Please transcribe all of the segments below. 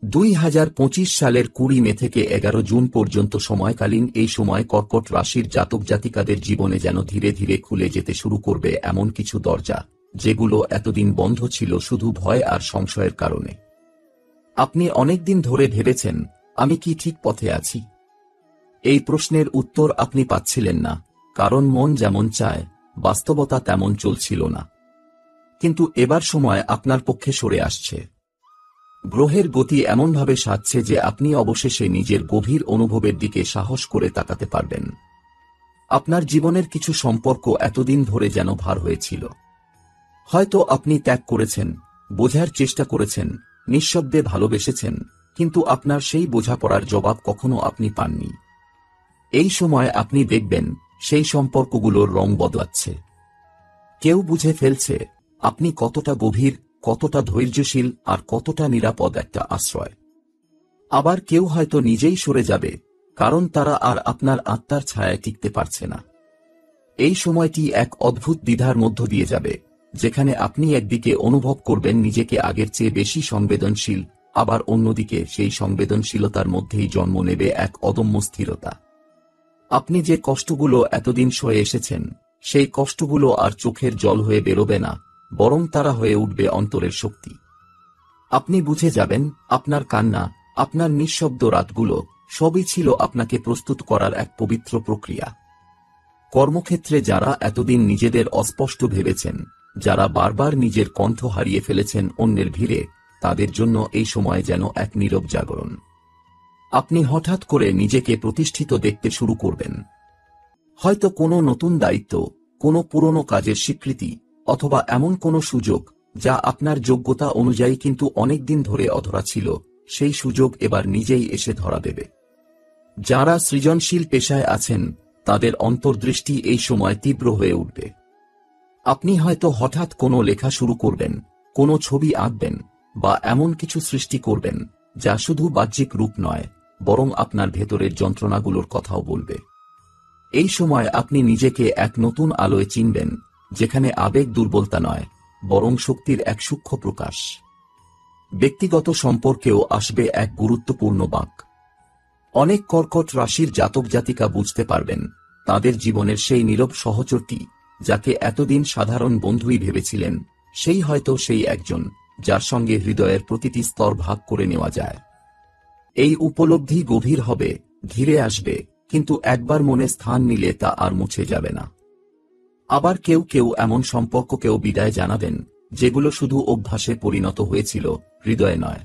2025 সালের 20 মে থেকে 11 জুন পর্যন্ত সময়কালীন এই সময় কর্কট রাশির জাতক জাতিকাদের জীবনে যেন ধীরে ধীরে খুলে যেতে শুরু করবে এমন কিছু দরজা, যেগুলো এতদিন বন্ধ ছিল শুধু ভয় আর সংশয়ের কারণে। আপনি অনেকদিন ধরে ভেবেছেন, আমি কি ঠিক পথে আছি? এই প্রশ্নের উত্তর আপনি পাচ্ছিলেন না, কারণ মন যেমন চায় বাস্তবতা তেমন চলছিল না। কিন্তু এবার সময় আপনার পক্ষে সরে আসছে। গ্রহের গতি এমনভাবে সাজছে যে আপনি অবশেষে নিজের গভীর অনুভবের দিকে সাহস করে তাকাতে পারবেন। আপনার জীবনের কিছু সম্পর্ক এতদিন ধরে যেন ভার হয়েছিল। হয়তো আপনি ত্যাগ করেছেন, বোঝার চেষ্টা করেছেন, নিঃশব্দে ভালোবেসেছেন, কিন্তু আপনার সেই বোঝাপড়ার জবাব কখনো আপনি পাননি। এই সময় আপনি দেখবেন সেই সম্পর্কগুলোর রং বদলাচ্ছে। কেউ বুঝে ফেলছে আপনি কতটা গভীর, কতটা ধৈর্যশীল আর কতটা নিরাপদ একটা আশ্রয়। আবার কেউ হয়তো নিজেই সরে যাবে, কারণ তারা আর আপনার আত্মার ছায়ায় টিকতে পারছে না। এই সময়টি এক অদ্ভুত দ্বিধার মধ্য দিয়ে যাবে, যেখানে আপনি একদিকে অনুভব করবেন নিজেকে আগের চেয়ে বেশি সংবেদনশীল, আবার অন্যদিকে সেই সংবেদনশীলতার মধ্যেই জন্ম নেবে এক অদম্য স্থিরতা। আপনি যে কষ্টগুলো এতদিন সয়ে এসেছেন, সেই কষ্টগুলো আর চোখের জল হয়ে বেরোবে না, বরং তারা হয়ে উঠবে অন্তরের শক্তি। আপনি বুঝে যাবেন আপনার কান্না, আপনার নিঃশব্দ রাতগুলো সবই ছিল আপনাকে প্রস্তুত করার এক পবিত্র প্রক্রিয়া। কর্মক্ষেত্রে যারা এতদিন নিজেদের অস্পষ্ট ভেবেছেন, যারা বারবার নিজের কণ্ঠ হারিয়ে ফেলেছেন অন্যের ভিড়ে, তাদের জন্য এই সময় যেন এক নীরব জাগরণ। আপনি হঠাৎ করে নিজেকে প্রতিষ্ঠিত দেখতে শুরু করবেন। হয়তো কোনো নতুন দায়িত্ব, কোনো পুরনো কাজের স্বীকৃতি, অথবা এমন কোনো সুযোগ যা আপনার যোগ্যতা অনুযায়ী কিন্তু অনেকদিন ধরে অধরা ছিল, সেই সুযোগ এবার নিজেই এসে ধরা দেবে। যারা সৃজনশীল পেশায় আছেন, তাদের অন্তর্দৃষ্টি এই সময় তীব্র হয়ে উঠবে। আপনি হয়তো হঠাৎ কোনো লেখা শুরু করবেন, কোনো ছবি আঁকবেন, বা এমন কিছু সৃষ্টি করবেন যা শুধু বাহ্যিক রূপ নয়, বরং আপনার ভেতরের যন্ত্রণাগুলোর কথাও বলবে। এই সময় আপনি নিজেকে এক নতুন আলোয় চিনবেন, যেখানে আবেগ দুর্বলতা নয়, বরং শক্তির এক সূক্ষ্ম প্রকাশ। ব্যক্তিগত সম্পর্কেও আসবে এক গুরুত্বপূর্ণ বাঁক। অনেক কর্কট রাশির জাতক জাতিকা বুঝতে পারবেন তাদের জীবনের সেই নীরব সহচরটি, যাকে এতদিন সাধারণ বন্ধুই ভেবেছিলেন, সেই হয়তো সেই একজন যার সঙ্গে হৃদয়ের প্রতিটি স্তর ভাগ করে নেওয়া যায়। এই উপলব্ধি গভীর হবে, ধীরে আসবে, কিন্তু একবার মনে স্থান নিলে তা আর মুছে যাবে না। আবার কেউ কেউ এমন সম্পর্ককেও বিদায় জানাবেন, যেগুলো শুধু অভ্যাসে পরিণত হয়েছিল, হৃদয়ে নয়।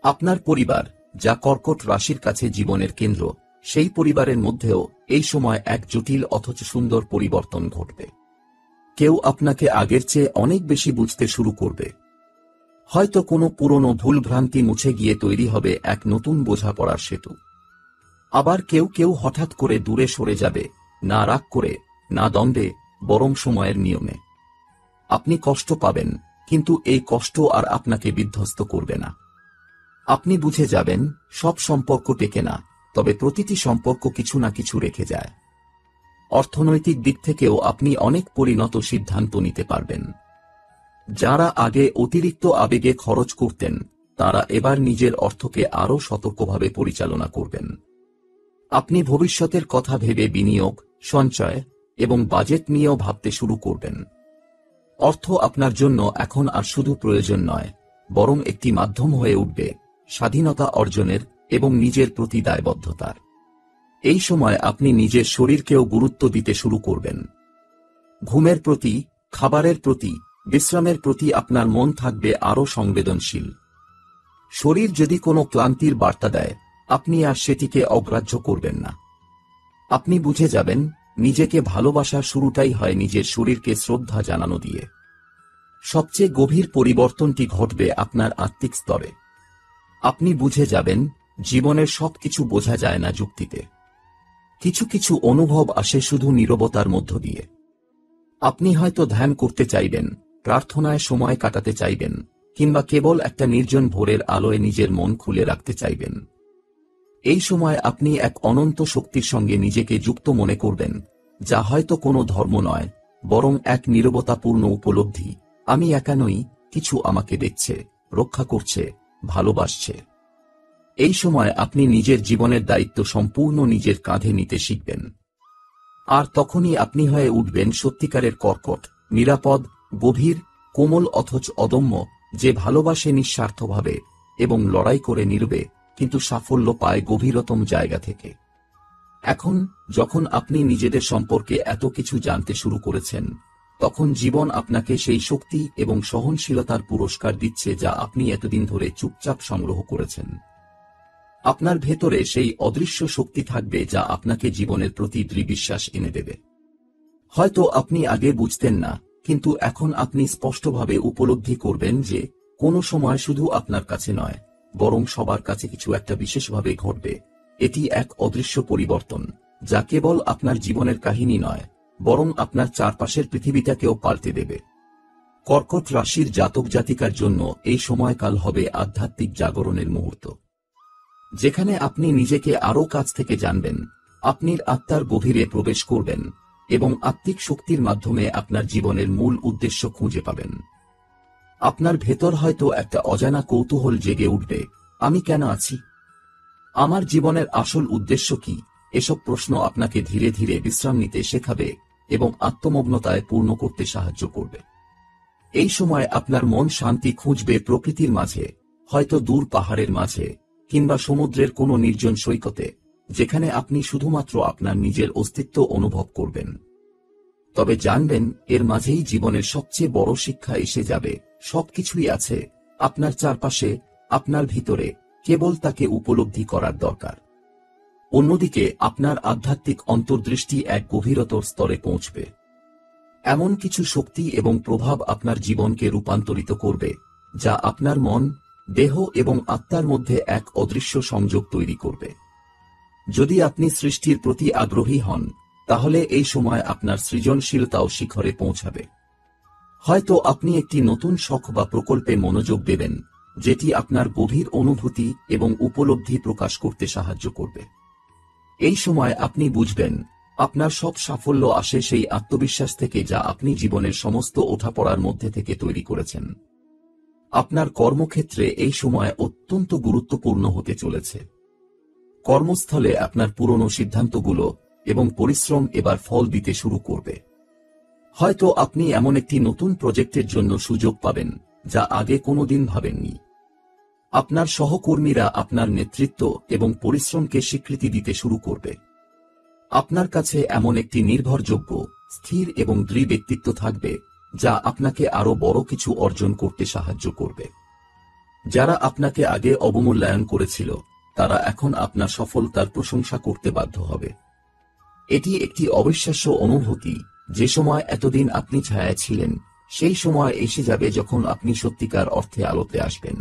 আপনার পরিবার, যা কর্কট রাশির কাছে জীবনের কেন্দ্র, সেই পরিবারের মধ্যেও এই সময় এক জটিল অথচ সুন্দর পরিবর্তন ঘটবে। কেউ আপনাকে আগের চেয়ে অনেক বেশি বুঝতে শুরু করবে। হয়তো কোনো পুরনো ভুলভ্রান্তি মুছে গিয়ে তৈরি হবে এক নতুন বোঝাপড়ার সেতু। আবার কেউ কেউ হঠাৎ করে দূরে সরে যাবে, না রাগ করে, না দ্বন্দ্বে, বরং সময়ের নিয়মে। আপনি কষ্ট পাবেন, কিন্তু এই কষ্ট আর আপনাকে বিধ্বস্ত করবে না। আপনি বুঝে যাবেন সব সম্পর্ক টেকে না, তবে প্রতিটি সম্পর্ক কিছু না কিছু রেখে যায়। অর্থনৈতিক দিক থেকেও আপনি অনেক পরিণত সিদ্ধান্ত নিতে পারবেন। যারা আগে অতিরিক্ত আবেগে খরচ করতেন, তারা এবার নিজের অর্থকে আরও সতর্কভাবে পরিচালনা করবেন। আপনি ভবিষ্যতের কথা ভেবে বিনিয়োগ, সঞ্চয় এবং বাজেট নিয়েও ভাবতে শুরু করবেন। অর্থ আপনার জন্য এখন আর শুধু প্রয়োজন নয়, বরং একটি মাধ্যম হয়ে উঠবে স্বাধীনতা অর্জনের এবং নিজের প্রতি দায়বদ্ধতার। এই সময় আপনি নিজের শরীরকেও গুরুত্ব দিতে শুরু করবেন। ঘুমের প্রতি, খাবারের প্রতি, বিশ্রামের প্রতি আপনার মন থাকবে আরও সংবেদনশীল। শরীর যদি কোনো ক্লান্তির বার্তা দেয়, আপনি আর সেটিকে অগ্রাহ্য করবেন না। আপনি বুঝে যাবেন নিজেকে ভালোবাসার শুরুটাই হয় নিজের শরীরকে শ্রদ্ধা জানানো দিয়ে। সবচেয়ে গভীর পরিবর্তনটি ঘটবে আপনার আত্মিক স্তরে। আপনি বুঝে যাবেন জীবনের সবকিছু বোঝা যায় না যুক্তিতে। কিছু কিছু অনুভব আসে শুধু নীরবতার মধ্য দিয়ে। আপনি হয়তো ধ্যান করতে চাইবেন, প্রার্থনায় সময় কাটাতে চাইবেন, কিংবা কেবল একটা নির্জন ভোরের আলোয় নিজের মন খুলে রাখতে চাইবেন। এই সময় আপনি এক অনন্ত শক্তির সঙ্গে নিজেকে যুক্ত মনে করবেন, যা হয়তো কোনো ধর্ম নয়, বরং এক নীরবতাপূর্ণ উপলব্ধি। আমি একা নই, কিছু আমাকে দেখছে, রক্ষা করছে, ভালোবাসছে। এই সময় আপনি নিজের জীবনের দায়িত্ব সম্পূর্ণ নিজের কাঁধে নিতে শিখবেন। আর তখনই আপনি হয়ে উঠবেন সত্যিকারের কর্কট, নিরাপদ, গভীর, কোমল অথচ অদম্য, যে ভালোবাসে নিঃস্বার্থভাবে এবং লড়াই করে নীরবে, কিন্তু সাফল্য পায় গভীরতম জায়গা থেকে। এখন যখন আপনি নিজেদের সম্পর্কে এত কিছু জানতে শুরু করেছেন, তখন জীবন আপনাকে সেই শক্তি এবং সহনশীলতার পুরস্কার দিচ্ছে যা আপনি এতদিন ধরে চুপচাপ সংগ্রহ করেছেন। আপনার ভেতরে সেই অদৃশ্য শক্তি থাকবে যা আপনাকে জীবনের প্রতি দৃঢ় বিশ্বাস এনে দেবে। হয়তো আপনি আগে বুঝতেন না, কিন্তু এখন আপনি স্পষ্টভাবে উপলব্ধি করবেন যে কোনো সময় শুধু আপনার কাছে নয়, বরং সবার কাছে কিছু একটা বিশেষভাবে ঘটবে। এটি এক অদৃশ্য পরিবর্তন, যা কেবল আপনার জীবনের কাহিনী নয়, বরং আপনার চারপাশের পৃথিবীটাকেও পাল্টে দেবে। কর্কট রাশির জাতক জাতিকার জন্য এই সময়কাল হবে আধ্যাত্মিক জাগরণের মুহূর্ত, যেখানে আপনি নিজেকে আরও কাছ থেকে জানবেন, আপনার আত্মার গভীরে প্রবেশ করবেন এবং আত্মিক শক্তির মাধ্যমে আপনার জীবনের মূল উদ্দেশ্য খুঁজে পাবেন। আপনার ভেতর হয়তো একটা অজানা কৌতূহল জেগে উঠবে, আমি কেন আছি? আমার জীবনের আসল উদ্দেশ্য কি? এসব প্রশ্ন আপনাকে ধীরে ধীরে বিশ্রাম নিতে শেখাবে এবং আত্মমগ্নতায় পূর্ণ করতে সাহায্য করবে। এই সময় আপনার মন শান্তি খুঁজবে প্রকৃতির মাঝে, হয়তো দূর পাহাড়ের মাঝে কিংবা সমুদ্রের কোনো নির্জন সৈকতে, যেখানে আপনি শুধুমাত্র আপনার নিজের অস্তিত্ব অনুভব করবেন। তবে জানবেন, এর মাঝেই জীবনের সবচেয়ে বড় শিক্ষা এসে যাবে। সবকিছুই আছে আপনার চারপাশে, আপনার ভিতরে, কেবল তাকে উপলব্ধি করার দরকার। অন্যদিকে আপনার আধ্যাত্মিক অন্তর্দৃষ্টি এক গভীরতর স্তরে পৌঁছবে। এমন কিছু শক্তি এবং প্রভাব আপনার জীবনকে রূপান্তরিত করবে, যা আপনার মন, দেহ এবং আত্মার মধ্যে এক অদৃশ্য সংযোগ তৈরি করবে। যদি আপনি সৃষ্টির প্রতি আগ্রহী হন, তাহলে এই সময় আপনার সৃজনশীলতাও শিখরে পৌঁছাবে। হয়তো আপনি একটি নতুন শখ বা প্রকল্পে মনোযোগ দেবেন, যেটি আপনার গভীর অনুভূতি এবং উপলব্ধি প্রকাশ করতে সাহায্য করবে। এই সময় আপনি বুঝবেন, আপনার সব সাফল্য আসে সেই আত্মবিশ্বাস থেকে যা আপনি জীবনের সমস্ত ওঠাপড়ার মধ্যে থেকে তৈরি করেছেন। আপনার কর্মক্ষেত্রে এই সময় অত্যন্ত গুরুত্বপূর্ণ হতে চলেছে। কর্মস্থলে আপনার পুরনো সিদ্ধান্তগুলো এবং পরিশ্রম এবার ফল দিতে শুরু করবে। হয়তো আপনি এমন একটি নতুন প্রজেক্টের জন্য সুযোগ পাবেন, যা আগে কোনোদিন ভাবেননি। আপনার সহকর্মীরা আপনার নেতৃত্ব এবং পরিশ্রমকে স্বীকৃতি দিতে শুরু করবে। আপনার কাছে এমন একটি নির্ভরযোগ্য, স্থির এবং দৃঢ় ব্যক্তিত্ব থাকবে, যা আপনাকে আরও বড় কিছু অর্জন করতে সাহায্য করবে। যারা আপনাকে আগে অবমূল্যায়ন করেছিল, তারা এখন আপনার সফলতার প্রশংসা করতে বাধ্য হবে। এটি একটি অবিশ্বাস্য অনুভূতি। যে সময় এতদিন আপনি ছায়ায় ছিলেন, সেই সময় এসে যাবে যখন আপনি সত্যিকার অর্থে আলোতে আসবেন।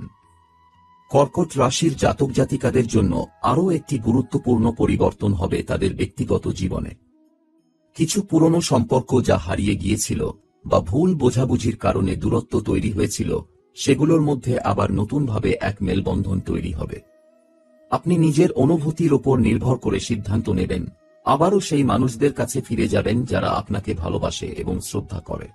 কর্কট রাশির জাতক জাতিকাদের জন্য আরও একটি গুরুত্বপূর্ণ পরিবর্তন হবে তাদের ব্যক্তিগত জীবনে। কিছু পুরনো সম্পর্ক যা হারিয়ে গিয়েছিল বা ভুল বোঝাবুঝির কারণে দূরত্ব তৈরি হয়েছিল, সেগুলোর মধ্যে আবার নতুনভাবে এক মেলবন্ধন তৈরি হবে। আপনি নিজের অনুভূতির ওপর নির্ভর করে সিদ্ধান্ত নেবেন, আবারও সেই মানুষদের কাছে ফিরে যাবেন যারা আপনাকে ভালোবাসে এবং শ্রদ্ধা করে।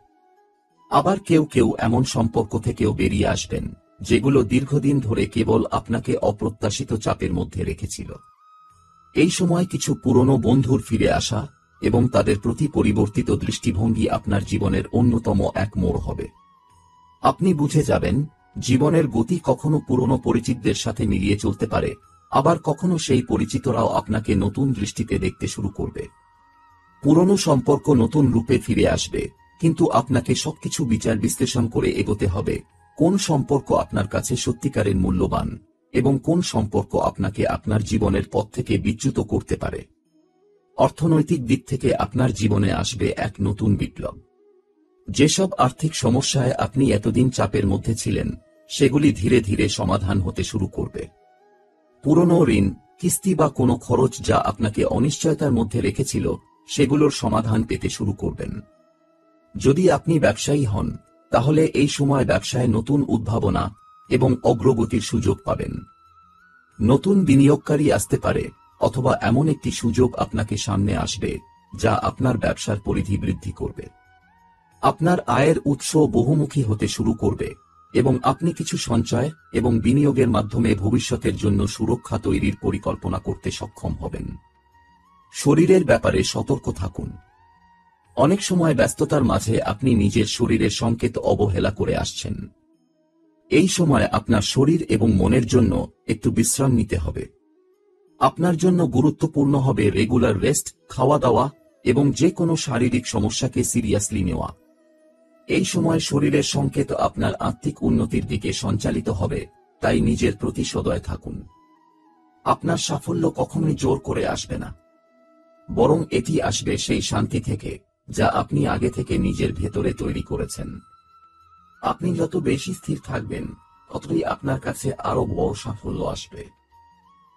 আবার কেউ কেউ এমন সম্পর্ক থেকেও বেরিয়ে আসবেন, যেগুলো দীর্ঘদিন ধরে কেবল আপনাকে অপ্রত্যাশিত চাপের মধ্যে রেখেছিল। এই সময় কিছু পুরনো বন্ধুর ফিরে আসা এবং তাদের প্রতি পরিবর্তিত দৃষ্টিভঙ্গি আপনার জীবনের অন্যতম এক মোড় হবে। আপনি বুঝে যাবেন, জীবনের গতি কখনো পুরনো পরিচিতদের সাথে মিলিয়ে চলতে পারে, আবার কখনো সেই পরিচিতরাও আপনাকে নতুন দৃষ্টিতে দেখতে শুরু করবে। পুরনো সম্পর্ক নতুন রূপে ফিরে আসবে, কিন্তু আপনাকে সবকিছু বিচার বিশ্লেষণ করে এগোতে হবে। কোন সম্পর্ক আপনার কাছে সত্যিকারের মূল্যবান এবং কোন সম্পর্ক আপনাকে আপনার জীবনের পথ থেকে বিচ্যুত করতে পারে। অর্থনৈতিক দিক থেকে আপনার জীবনে আসবে এক নতুন বিপ্লব। যেসব আর্থিক সমস্যায় আপনি এতদিন চাপের মধ্যে ছিলেন, সেগুলি ধীরে ধীরে সমাধান হতে শুরু করবে। পুরনো ঋণ, কিস্তি বা কোনো খরচ যা আপনাকে অনিশ্চয়তার মধ্যে রেখেছিল, সেগুলোর সমাধান পেতে শুরু করবেন। যদি আপনি ব্যবসায়ী হন, তাহলে এই সময় ব্যবসায় নতুন উদ্ভাবনা এবং অগ্রগতির সুযোগ পাবেন। নতুন বিনিয়োগকারী আসতে পারে, অথবা এমন একটি সুযোগ আপনাকে সামনে আসবে যা আপনার ব্যবসার পরিধি বৃদ্ধি করবে। আপনার আয়ের উৎস বহুমুখী হতে শুরু করবে এবং আপনি কিছু সঞ্চয় এবং বিনিয়োগের মাধ্যমে ভবিষ্যতের জন্য সুরক্ষা তৈরির পরিকল্পনা করতে সক্ষম হবেন। শরীরের ব্যাপারে সতর্ক থাকুন। অনেক সময় ব্যস্ততার মাঝে আপনি নিজের শরীরের সংকেত অবহেলা করে আসছেন। এই সময় আপনার শরীর এবং মনের জন্য একটু বিশ্রাম নিতে হবে। আপনার জন্য গুরুত্বপূর্ণ হবে রেগুলার রেস্ট, খাওয়া দাওয়া এবং যে কোনো শারীরিক সমস্যাকে সিরিয়াসলি নেওয়া। এই সময় শরীরের সংকেত আপনার আত্মিক উন্নতির দিকে সঞ্চালিত হবে, তাই নিজের প্রতি সদয় থাকুন। আপনার সাফল্য কখনোই জোর করে আসবে না, বরং এটি আসবে সেই শান্তি থেকে যা আপনি আগে থেকে নিজের ভেতরে তৈরি করেছেন। আপনি যত বেশি স্থির থাকবেন, ততই আপনার কাছে আরো বড় সাফল্য আসবে।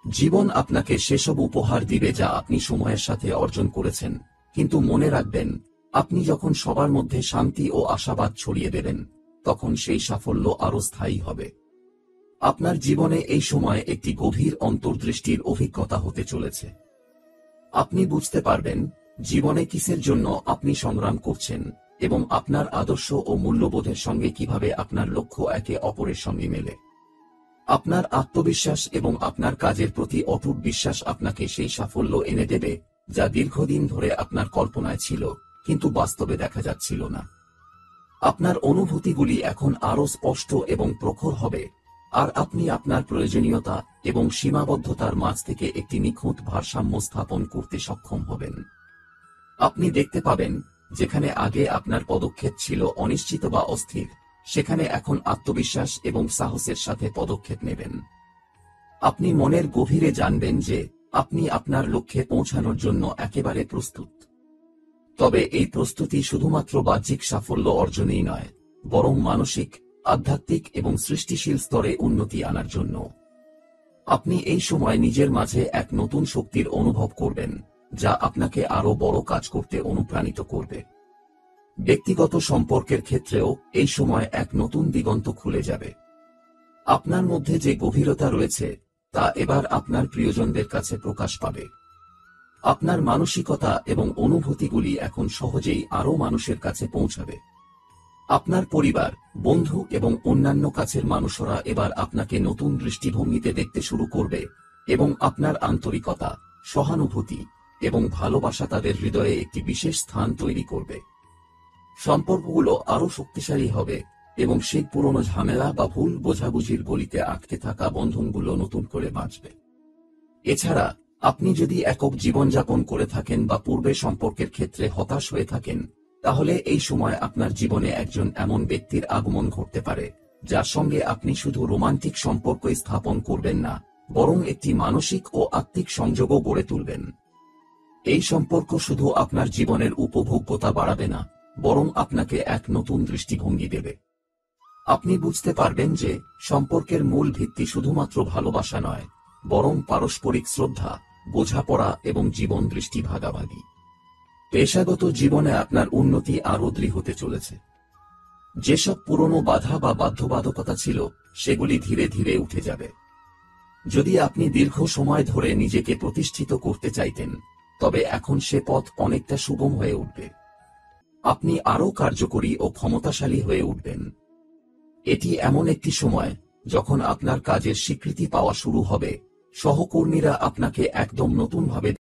জীবন আপনাকে সেসব উপহার দিবে যা আপনি সময়ের সাথে অর্জন করেছেন, কিন্তু মনে রাখবেন, আপনি যখন সবার মধ্যে শান্তি ও আশাবাদ ছড়িয়ে দেবেন, তখন সেই সাফল্য আরো স্থায়ী হবে। আপনার জীবনে এই সময় একটি গভীর অন্তর্দৃষ্টির অভিজ্ঞতা হতে চলেছে। আপনি বুঝতে পারবেন জীবনে কিসের জন্য আপনি সংগ্রাম করছেন এবং আপনার আদর্শ ও মূল্যবোধের সঙ্গে কিভাবে আপনার লক্ষ্য একে অপরের সঙ্গে মেলে। আপনার আত্মবিশ্বাস এবং আপনার কাজের প্রতি অটুট বিশ্বাস আপনাকে সেই সাফল্য এনে দেবে যা দীর্ঘদিন ধরে আপনার কল্পনায় ছিল, কিন্তু বাস্তবে দেখা যাচ্ছিল না। আপনার অনুভূতিগুলি এখন আরো স্পষ্ট এবং প্রখর হবে, আর আপনি আপনার প্রয়োজনীয়তা এবং সীমাবদ্ধতার মাঝ থেকে একটি নিখুঁত ভারসাম্য স্থাপন করতে সক্ষম হবেন। আপনি দেখতে পাবেন, যেখানে আগে আপনার পদক্ষেপ ছিল অনিশ্চিত বা অস্থির, সেখানে এখন আত্মবিশ্বাস এবং সাহসের সাথে পদক্ষেপ নেবেন। আপনি মনের গভীরে জানবেন যে আপনি আপনার লক্ষ্যে পৌঁছানোর জন্য একেবারে প্রস্তুত। তবে এই প্রস্তুতি শুধুমাত্র বাহ্যিক সাফল্য অর্জনেই নয়, বরং মানসিক, আধ্যাত্মিক এবং সৃষ্টিশীল স্তরে উন্নতি আনার জন্য। আপনি এই সময় নিজের মাঝে এক নতুন শক্তির অনুভব করবেন, যা আপনাকে আরো বড় কাজ করতে অনুপ্রাণিত করবে। ব্যক্তিগত সম্পর্কের ক্ষেত্রেও এই সময় এক নতুন দিগন্ত খুলে যাবে। আপনার মধ্যে যে গভীরতা রয়েছে তা এবার আপনার প্রিয়জনদের কাছে প্রকাশ পাবে। আপনার মানসিকতা এবং অনুভূতিগুলি এখন সহজেই আরো মানুষের কাছে পৌঁছাবে। আপনার পরিবার, বন্ধু এবং অন্যান্য কাছের মানুষরা এবার আপনাকে নতুন দৃষ্টিভঙ্গিতে দেখতে শুরু করবে এবং আপনার আন্তরিকতা, সহানুভূতি এবং ভালোবাসা তাদের হৃদয়ে একটি বিশেষ স্থান তৈরি করবে। সম্পর্কগুলো আরো শক্তিশালী হবে এবং সেই পুরনো ঝামেলা বা ভুল বোঝাবুঝির গলিতে আটকে থাকা বন্ধনগুলো নতুন করে বাঁচবে। এছাড়া আপনি যদি একক জীবনযাপন করে থাকেন বা পূর্বে সম্পর্কের ক্ষেত্রে হতাশ হয়ে থাকেন, তাহলে এই সময় আপনার জীবনে একজন এমন ব্যক্তির আগমন ঘটতে পারে যার সঙ্গে আপনি শুধু রোমান্টিক সম্পর্ক স্থাপন করবেন না, বরং একটি মানসিক ও আত্মিক সংযোগও গড়ে তুলবেন। এই সম্পর্ক শুধু আপনার জীবনের উপভোগ্যতা বাড়াবে না, বরং আপনাকে এক নতুন দৃষ্টিভঙ্গি দেবে। আপনি বুঝতে পারবেন যে সম্পর্কের মূল ভিত্তি শুধুমাত্র ভালোবাসা নয়, বরং পারস্পরিক শ্রদ্ধা, বোঝাপড়া এবং জীবন দৃষ্টি ভাগাভাগি। পেশাগত জীবনে আপনার উন্নতি আরো দৃঢ় হতে চলেছে। যেসব পুরনো বাধা বা বাধ্যবাধকতা ছিল, সেগুলি ধীরে ধীরে উঠে যাবে। যদি আপনি দীর্ঘ সময় ধরে নিজেকে প্রতিষ্ঠিত করতে চাইতেন, তবে এখন সে পথ অনেকটা সুগম হয়ে উঠবে। আপনি আরো কার্যকরী ও ক্ষমতাশালী হয়ে উঠবেন। এটি এমন একটি সময় যখন আপনার কাজের স্বীকৃতি পাওয়া শুরু হবে, সহকর্মীরা আপনাকে একদম নতুনভাবে